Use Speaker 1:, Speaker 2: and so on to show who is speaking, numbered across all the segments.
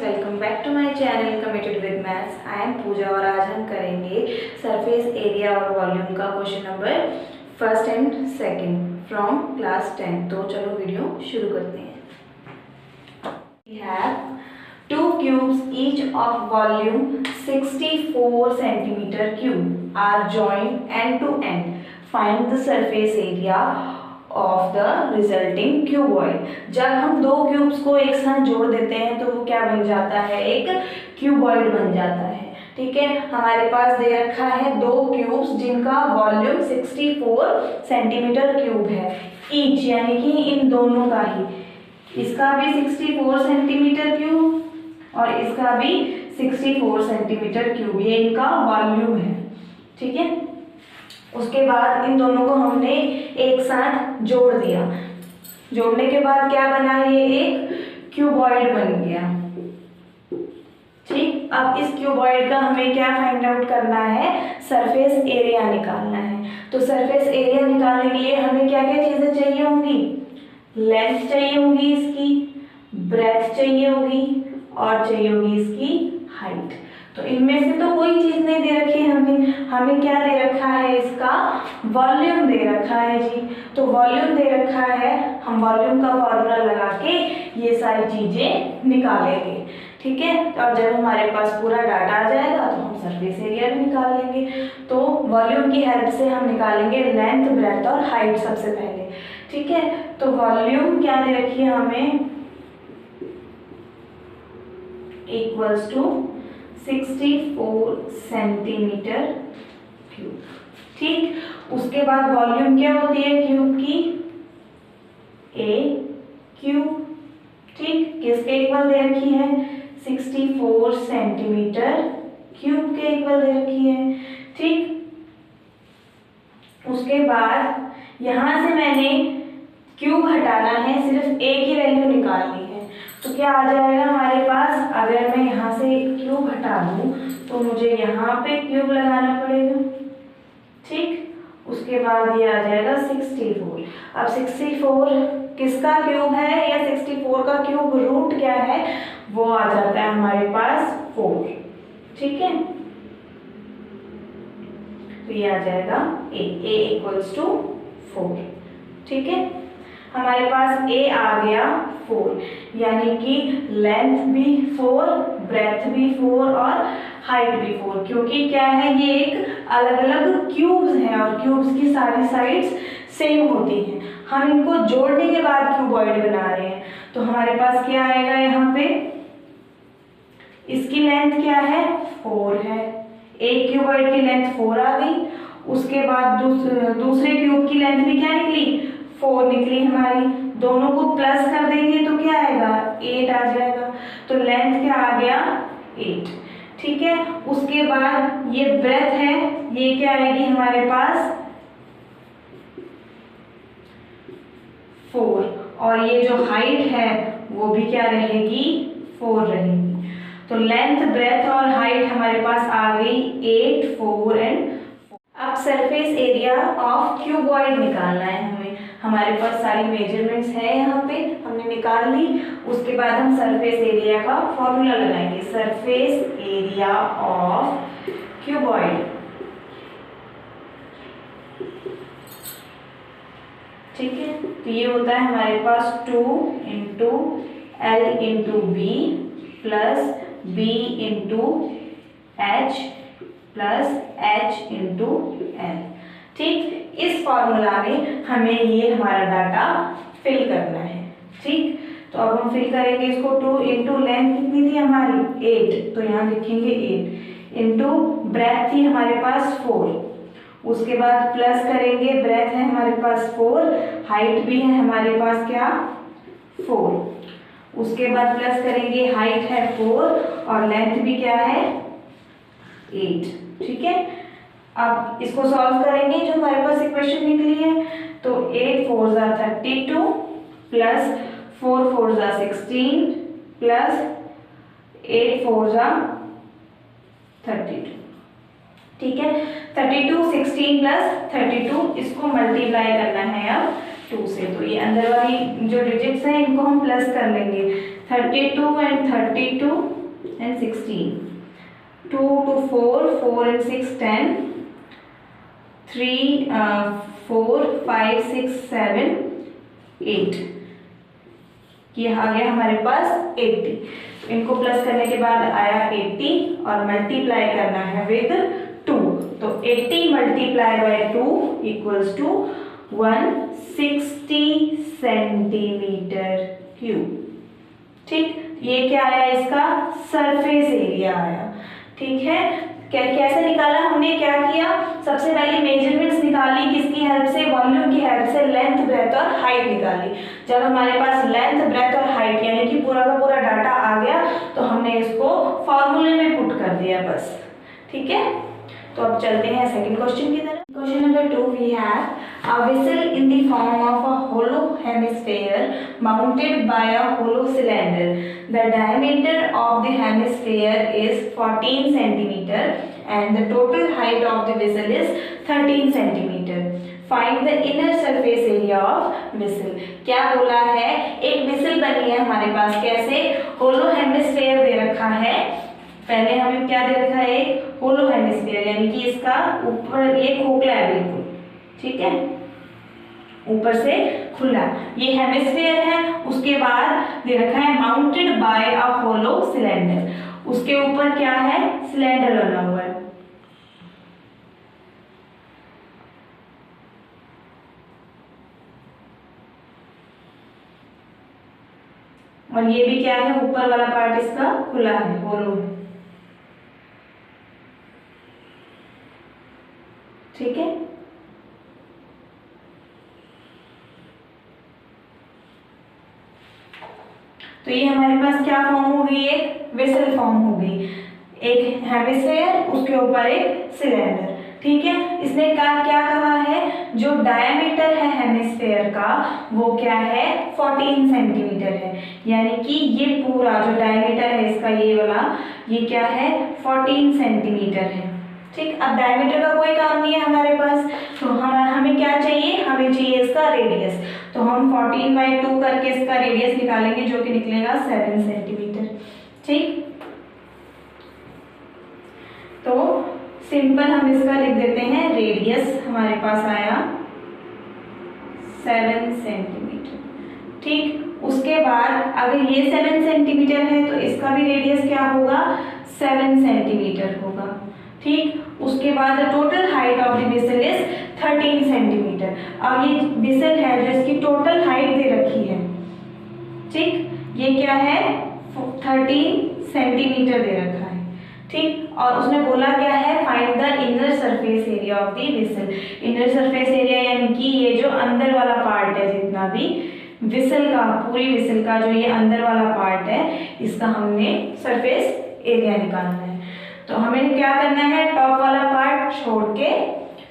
Speaker 1: Welcome back to my channel committed with maths. I am Pooja और आज हम करेंगे सरफेस एरिया और वॉल्यूम का question number first and second from class 10। तो चलो वीडियो शुरू करते हैं। We have two cubes each of volume 64 centimeter cube are joined end to end. Find the surface area of the resulting cuboid. जब हम दो cubes को एक साथ जोड़ देते हैं तो वो क्या बन जाता है, एक क्यूबॉइड बन जाता है। ठीक है, हमारे पास दे रखा है दो क्यूब्स जिनका वॉल्यूम 64 सेंटीमीटर क्यूब है ईच, यानी कि इन दोनों का ही, इसका भी 64 सेंटीमीटर क्यूब और इसका भी 64 सेंटीमीटर क्यूब, ये इनका वॉल्यूम है। ठीक है, उसके बाद इन दोनों को हमने एक साथ जोड़ दिया। जोड़ने के बाद क्या बना, ये एक क्यूबॉइड बन गया। ठीक, अब इस क्यूबॉइड का हमें क्या फाइंड आउट करना है, सरफेस एरिया निकालना है। तो सरफेस एरिया निकालने के लिए हमें क्या क्या चीजें चाहिए होंगी, लेंथ चाहिए होगी इसकी, ब्रेथ चाहिए होगी और चाहिए होगी इसकी हाइट। तो इनमें से तो कोई चीज नहीं दे रखी है हमें क्या दे रखा है, इसका वॉल्यूम दे रखा है जी। तो वॉल्यूम दे रखा है, हम वॉल्यूम का फॉर्मूला लगा के ये सारी चीजें निकालेंगे। ठीक है, और जब हमारे पास पूरा डाटा आ जाएगा तो हम सरफेस एरिया भी निकाल लेंगे। तो वॉल्यूम की हेल्प से हम निकालेंगे लेंथ, ब्रेथ और हाइट सबसे पहले। ठीक है, तो वॉल्यूम क्या दे रखी है हमें, इक्वल्स टू 64 सेंटीमीटर क्यूब। ठीक, उसके बाद वॉल्यूम क्या होती है क्यूब की, ए क्यूब। ठीक, किसके इक्वल दे रखी है, 64 सेंटीमीटर क्यूब के इक्वल दे रखी है। ठीक, उसके बाद यहां से मैंने क्यूब हटाना है, सिर्फ ए की वैल्यू निकालनी है। तो क्या आ जाएगा हमारे पास, अगर मैं यहाँ से क्यूब हटा दूँ तो मुझे यहाँ पे क्यूब लगाना पड़ेगा। ठीक, उसके बाद ये आ जाएगा 64। अब 64 किसका क्यूब है, या 64 का क्यूब रूट क्या है, वो आ जाता है हमारे पास 4। ठीक है, तो ये आ जाएगा ए इक्वल्स टू 4। ठीक है, हमारे पास ए आ गया 4, यानी कि लेंथ भी 4, ब्रेथ भी 4 और हाइट भी 4। क्योंकि क्या है, ये एक अलग अलग क्यूब्स हैं और क्यूब्स की सारी साइड्स सेम होती हैं। हम इनको जोड़ने के बाद क्यूबॉइड बना रहे हैं। तो हमारे पास क्या आएगा, यहाँ पे इसकी लेंथ क्या है, 4 है। एक क्यूबॉइड की लेंथ 4 आ गई। उसके बाद दूसरे क्यूब की लेंथ भी क्या निकली, 4 निकली हमारी। दोनों को प्लस कर देंगे तो क्या आएगा, 8 आ जाएगा। तो लेंथ क्या आ गया, 8। ठीक है, उसके बाद ये ब्रेथ है, ये क्या आएगी हमारे पास 4, और ये जो हाइट है वो भी क्या रहेगी, 4 रहेगी। तो लेंथ, ब्रेथ और हाइट हमारे पास आ गई 8, 4 एंड 4। अब सरफेस एरिया ऑफ क्यूबॉइड निकालना है हमें। हमारे पास सारी मेजरमेंट्स है, यहाँ पे हमने निकाल ली। उसके बाद हम सरफेस एरिया का फॉर्मूला लगाएंगे, सरफेस एरिया ऑफ क्यूबॉइड। ठीक है, तो ये होता है हमारे पास 2 into L into B plus B into H plus H into L. ठीक, इस फॉर्मूला में हमें ये हमारा डाटा फिल करना है। ठीक, तो अब हम फिल करेंगे इसको। 2 इंटू लेंथ कितनी थी हमारी, 8, तो यहाँ लिखेंगे 8 इंटू ब्रेथ थी हमारे पास 4। उसके बाद प्लस करेंगे, ब्रेथ है हमारे पास 4, हाइट भी है हमारे पास क्या 4। उसके बाद प्लस करेंगे, हाइट है 4 और लेंथ भी क्या है 8। ठीक है, अब इसको सॉल्व करेंगे, जो हमारे पास इक्वेशन निकली है। तो 8 4 जा 32 प्लस 4 4 जा 16 प्लस 8 4 जा 32। ठीक है, 32 16 प्लस 32, इसको मल्टीप्लाई करना है अब 2 से। तो ये अंदर वाली जो डिजिट्स हैं इनको हम प्लस कर लेंगे। 32 and 32 and 16, 2 to 4, 4 and 6 10, 3 4 5 6 7 8, ये आ गया हमारे पास 80। इनको प्लस करने के बाद आया 80 और मल्टीप्लाई करना है विद 2, तो 80 multiply by 2 equals to 160 centimetre cube. ठीक, ये क्या आया, इसका सरफेस एरिया आया। ठीक है, कैसे निकाला हमने, क्या किया, सबसे पहले मेजरमेंट्स निकाली, किसकी हेल्प से, वॉल्यूम की हेल्प से, लेंथ ब्रेथ और हाइट निकाली। जब हमारे पास लेंथ ब्रेथ और हाइट यानी कि पूरा का पूरा डाटा आ गया तो हमने इसको फॉर्मूले में पुट कर दिया बस। ठीक है, तो अब चलते हैं सेकंड क्वेश्चन की तरफ। Question number 2 we have a vessel in the form of a hollow hemisphere mounted by a hollow cylinder. The diameter of the hemisphere is 14 centimetre and the total height of the vessel is 13 centimeter. Find the inner surface area of vessel. क्या बोला है, एक vessel बनी है हमारे पास, कैसे, होलो hemisphere दे रखा है। पहले हमें क्या दे रखा है, एक होलो हेमिस्फीयर यानी कि इसका ऊपर ये खोखला है बिल्कुल। ठीक है, ऊपर से खुला, ये हेमिस्फीयर है। उसके बाद दे रखा है mounted by a hollow cylinder, उसके ऊपर क्या है, सिलेंडर बना हुआ है। और ये भी क्या है, ऊपर वाला पार्ट इसका खुला है, होलो है। ठीक है, तो ये हमारे पास क्या फॉर्म हो गई, एक वेसल फॉर्म हो गई, एक हेमिस्फीयर उसके ऊपर एक सिलेंडर। ठीक है, इसने क्या कहा है, जो डायमीटर है हेमिस्फीयर का वो क्या है, 14 सेंटीमीटर है, यानी कि ये पूरा जो डायमीटर है इसका ये वाला, ये क्या है, 14 सेंटीमीटर है। ठीक, अब डायमीटर का कोई काम नहीं है हमारे पास, तो हमें क्या चाहिए, हमें चाहिए इसका रेडियस। तो हम 14/2 करके इसका रेडियस निकालेंगे जो कि निकलेगा 7 सेंटीमीटर। ठीक, तो सिंपल हम इसका लिख देते हैं, रेडियस हमारे पास आया 7 सेंटीमीटर। ठीक, उसके बाद अगर ये 7 सेंटीमीटर है तो इसका भी रेडियस क्या होगा, 7 सेंटीमीटर होगा। ठीक, उसके बाद total height of the vessel is 13 centimetre. अब ये वेसल है जो इसकी टोटल हाइट दे रखी है, ठीक, ये क्या है, 13 सेंटीमीटर दे रखा है। ठीक, और उसने बोला क्या है, find the inner surface area of the vessel. Inner surface area यानी कि ये जो अंदर वाला पार्ट है, जितना भी वेसल का, पूरी वेसल का जो ये अंदर वाला पार्ट है, इसका हमने सरफेस एरिया निकालना है। तो हमें क्या करना है, टॉप वाला पार्ट छोड़ के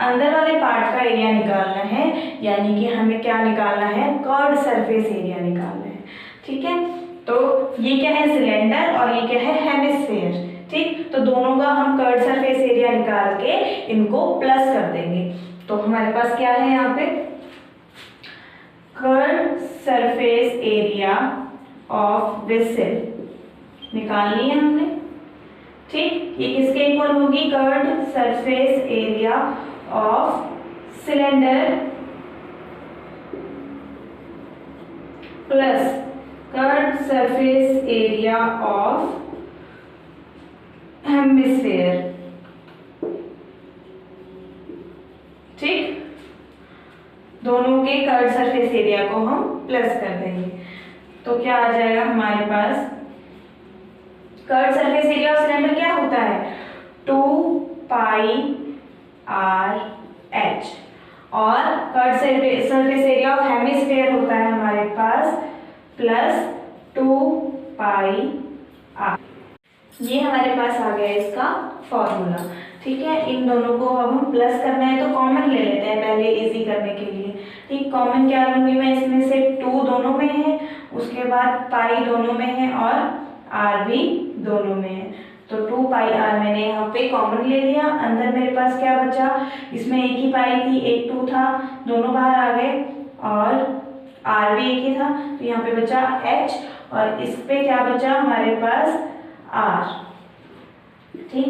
Speaker 1: अंदर वाले पार्ट का एरिया निकालना है, यानी कि हमें क्या निकालना है, कर्व्ड सरफेस एरिया निकालना है। ठीक है, तो ये क्या है, सिलेंडर, और ये क्या है, हेमिस्फीयर। ठीक, तो दोनों का हम कर्व्ड सरफेस एरिया निकाल के इनको प्लस कर देंगे। तो हमारे पास क्या है, यहाँ पे curved surface area of vessel निकालनी है हमने। ठीक, ये किसके इक्वल होगी, curved surface area of cylinder plus curved surface area of hemisphere. ठीक, दोनों के कर्व्ड सरफेस एरिया को हम प्लस कर देंगे, तो क्या आ जाएगा हमारे पास, curved surface area of cylinder क्या होता है, 2πr/h, और curved surface area of hemisphere होता है हमारे पास प्लस 2πr। ये हमारे पास आ गया इसका फॉर्मूला। ठीक है, इन दोनों को अब हम प्लस करना है तो कॉमन ले लेते हैं पहले इजी करने के लिए। ठीक, कॉमन क्या लूंगी मैं, इसमें से 2 दोनों में है, उसके बाद पाई दोनों में है और r भी दोनों में है, तो 2πr मैंने यहाँ पे कॉमन ले लिया। अंदर मेरे पास क्या बचा, इसमें एक ही पाई थी, एक 2 था, दोनों बाहर आ गए, और r भी एक ही था, तो यहाँ पे बचा h, और इस पे क्या बचा हमारे पास r। ठीक,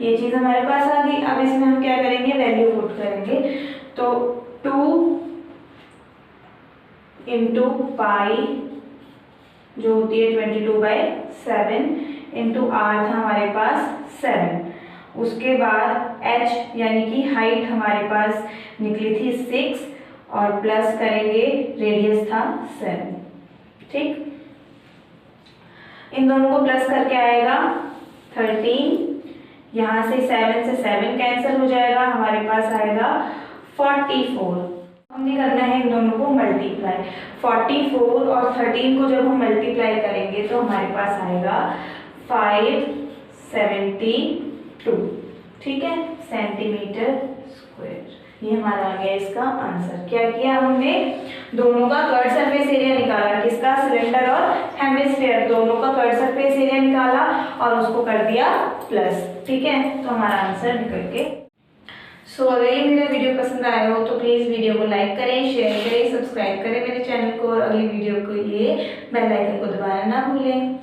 Speaker 1: ये चीज हमारे पास आ गई। अब इसमें हम क्या करेंगे, वैल्यू पुट करेंगे। तो 2 इंटू पाई जो होती है 22/7 इंटू r था हमारे पास 7। उसके बाद h यानी कि हाइट हमारे पास निकली थी 6 और प्लस करेंगे रेडियस था 7। ठीक, इन दोनों को प्लस करके आएगा 13। यहाँ से 7 से 7 कैंसिल हो जाएगा, हमारे पास आएगा 44। हमने करना है इन दोनों को मल्टीप्लाई। 44 और 13 को जब हम मल्टीप्लाई करेंगे तो हमारे पास आएगा 572। ठीक है, सेंटीमीटर स्क्वायर। ये हमारा आ गया इसका आंसर। क्या किया हमने, दोनों का कर्व सरफेस एरिया निकाला, किसका, सिलेंडर और हेमिस्फीयर, दोनों का कर्व सरफेस एरिया निकाला और उसको कर दिया प्लस। ठीक है, तो हमारा आंसर निकल के। सो अगर ये मेरा वीडियो पसंद आया हो तो प्लीज़ वीडियो को लाइक करें, शेयर करें, सब्सक्राइब करें मेरे चैनल को और अगली वीडियो के लिए बेल आइकन को दबाना ना भूलें।